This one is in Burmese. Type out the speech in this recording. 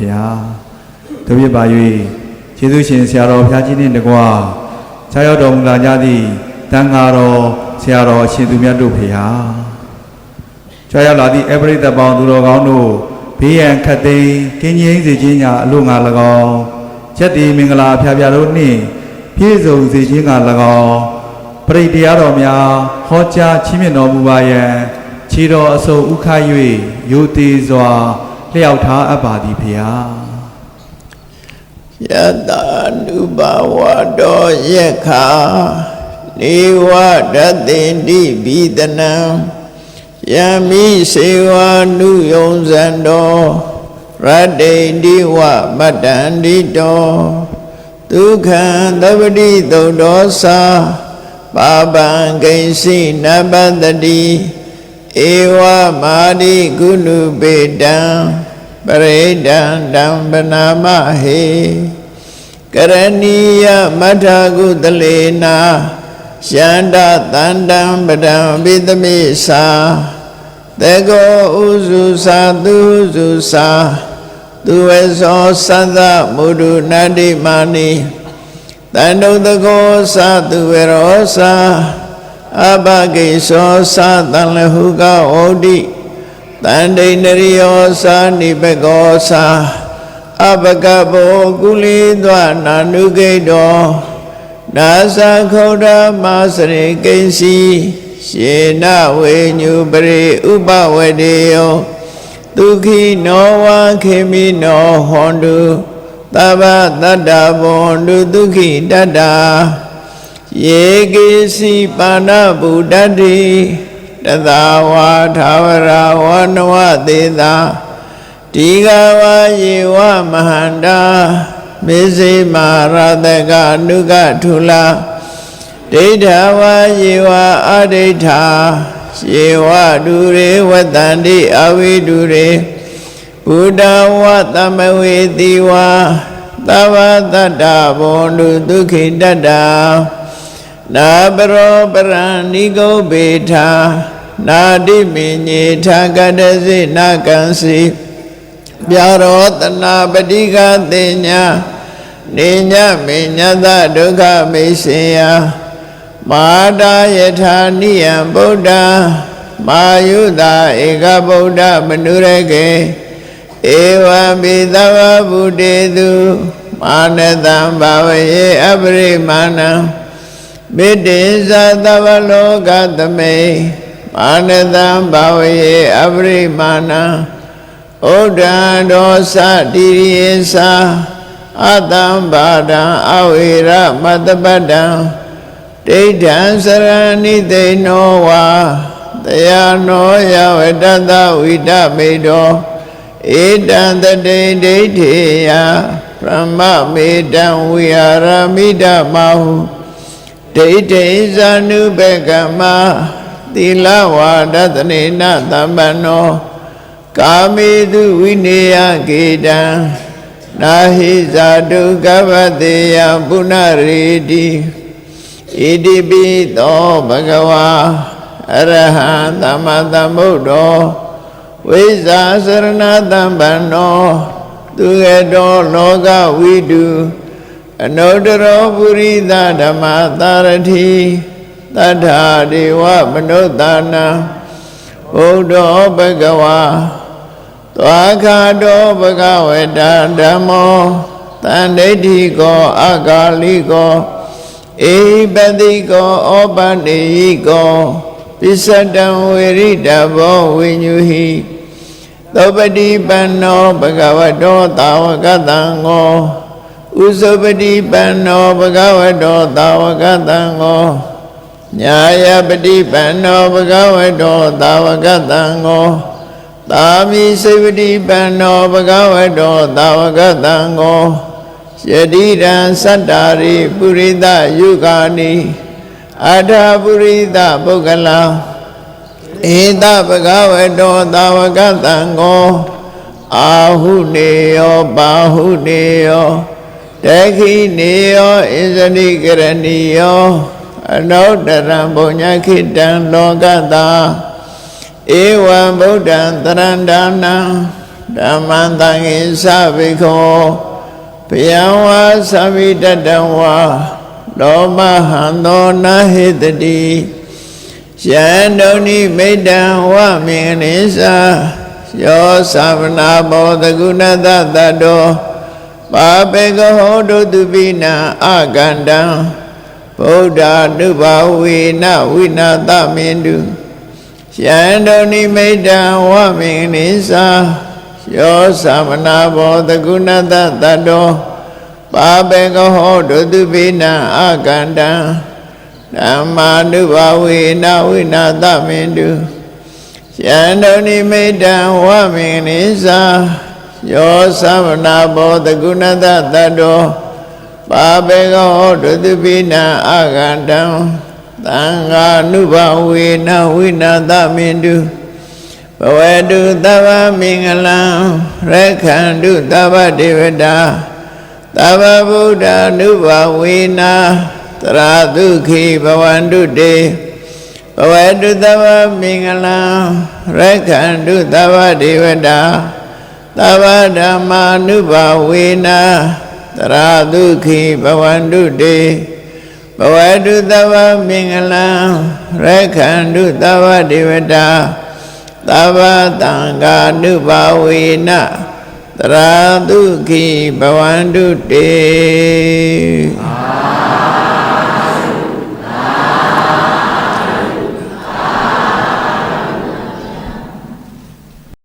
ဗျာတို့ပြပါ၍ကျေးဇူးရှင်ဆရာတော်ဘုရားကြီးနှင့်တကွာခြားရောက်တော်မူလာကြသည့်တန်ဃာတော်ဆရာတော်အရှင်သူမြတ်တို့ဖေဟာခြားရောက်လာသည့်အပရိသတ်ပေါင်းသူတော်ကောင်းတို့ဘေးရန်ခတ်သိမ်းကင်းငြိမ်းစေခြင်းညာအလို့ငါ၎င်းချက်တီမင်္ဂလာဖျားဖျားတို့နှင့်ပြည့်စုံစေခြင်းက၎င်းပရိတရားတော်များဟောကြားချီးမြှင့်တော်မူပါယံခြေတော်အစုံဥခ၍ယိုသေးစွာလျှောက်ထားအပ်ပါသည်ဖေဟာယတာနုဘဝတောယက္ခာနေဝရတ္တိတိဘိဒနံယမိစေဝနုယုံဇံတောရတ္တိတိဝမတ္တန္တိတောဒုက္ခံသဗ္ဗတိသုတ်တော်သာပါပံဂိဉ္စိနပတ္တိဧဝမာရိကုဏုပေတံပရိဒံတံပနာမဟေကရဏီယမထကုတလေနာယန္တတန္တံပဒံပိသမိသာတေကောဥစုသာသူစုသာသူဝေသောသတ္တမုဒုနတ္တိမာနိတန္တုတကောသာသူဝေရောသာအဘဂိသောသာတံလဟုကဩတိတန္တိနရိယောသာနိဘကောသာအဘဂဘောကုလိသောနာနုဂိတောနာသခောဒမစရိကိဉ္စီယေနဝေညုပရိဥပဝတေယောဒုခိနောဝခေမိနောဟောန္တုသဗ္ဗတတ္တဘောန္တုဒုခိတတ္တာယေကိစီပါဏဗုဒ္ဓတိတသဝါထာဝရဝနဝသေသာတိဃဝါယေဝမဟန္တာမေဇိမာရတကအနုကထုလာဒိဋ္ဌဝါယေဝအဒိဋ္ဌာယေဝဒုရေဝတန္တိအဝိဒုရေဘုဒ္ဓဝသမဝေတိဝါသဗ္ဗတတ္တဘောန္တုဒုခိတတ္တာနာပရောပရံနိဂုဘေထာနာတိမိညေထာကတစိနာကံစီပြရောတနာပတိကသေညာနေညမေညတဒုက္ခမေစေယမာတာယထာနိယံဗုဒ္ဓမာယုတာဧကဗုဒ္ဓမနုရကေဧဝံပိသဗ္ဗဗုတေတုမာနတံဘာဝယေအပရိမာဏံမေတ္တေသသဗ္ဗလောကသမေမာနတံဘာဝယေအပရိမာဏံဩဒံဒောသတိရိယသာအတံဘာဒံအဝေရမတ္တပတ္တံဒိဋ္ဌံစရဏိသိနောဝါတယာနောယဝတ္တဝိတမေတောဧတံတတိဒိဋ္ဌေယဗြဟ္မမေတံဝိဟာရမိတမဟုဒိဋ္ဌိဇာနုဘကမသီလဝါဒသနေနသမ္ပန္နောကာမေတုဝိနေယကေတံနာဟိဇာတုကဗ္ဗတေယပုဏ္ဏရေတိဣတိပိသောဘဂဝါအရဟံသမ္မာသမ္ဗုဒ္ဓောဝိဇာစရဏသမ္ပန္နောသူရတောလောကဝိတုအနုတ္တရောပုရိသဓမ္မသာရတိတထာဒေဝမနုဿာနံဘုဒ္ဓောဘဂဝါသွားခါတောဘဂဝေတဓမ္မောတန်ဒိဋ္ဌိကောအကာလိကောဧပတိကောဩပနေယိကောပစ္စတံဝေရိတဘောဝိညုဟိသောပတိပန္နောဘဂဝတောသာဝကတံငောဥဇပတိပန္နောဘဂဝတောသာဝကတံငောညာယပတိပန္နောဘဂဝတောသာဝကတံငောသာမိစေပတိပန္နောဘဂဝတောသာဝကတံငောယတိရံသတ္တာရိပုရိသယုဂာနိအထာပုရိသပုဂ္ဂလံဧတဘဂဝတောသာဝကတံငောအာဟုနေယောပါဟုနေယောတခိနေယောဣဇတိကရဏီယောအနုတ္တရံဘုံညခိတံလောကတာဧဝံဗုဒ္ဓံတရန္တာနံ ဓမ္မံသံဃိသဗိခောဘယံဝါသဗ္ဗိတတံဝါလောမဟံသောနာဟိတတိယံဒုန်ိမိတ္တံဝမင်္ဂလိသာယောသမနာဘောတကုဏတတတောပါပေကဟောတုတုပိနံအကန္တံဗုဒ္ဓနုဘဝေနဝိနာသမင်တုယံဒုန်ိမိတ္တံဝမင်္ဂလိသာယောသမနာဘောတကုဏတတတောပါပေကဟောတုတုပိနံအကန္တံဓမ္မာနုဘဝေနဝိနာသမင်တုယံဒုန်ိမိတ္တံဝမင်္ဂလိသာယောသမနာဘောတကုဏတတတောပါပေကဟောတုတုပိနံအကန္တံသံဃာနုဘဝေနဝိနာသမင်တုဘဝတုသဗ္ဗမင်္ဂလံရက္ခန္တုသဗ္ဗဒေဝတာသဗ္ဗဗုဒ္ဓနုဘဝေနာတရာဒုက္ခိဘဝန္တုတေဘဝတုသဗ္ဗမင်္ဂလံရက္ခန္တုသဗ္ဗဒေဝတာသဗ္ဗဓမ္မာနုဘဝေနာတရာဒုက္ခိဘဝန္တုတေဘဝတုသဗ္ဗမင်္ဂလံရက္ခန္တုသဗ္ဗဒေဝတာသဗ္ဗသံဃာနုဘဝေနတရာဒုက္ခိဘဝန္တုတေ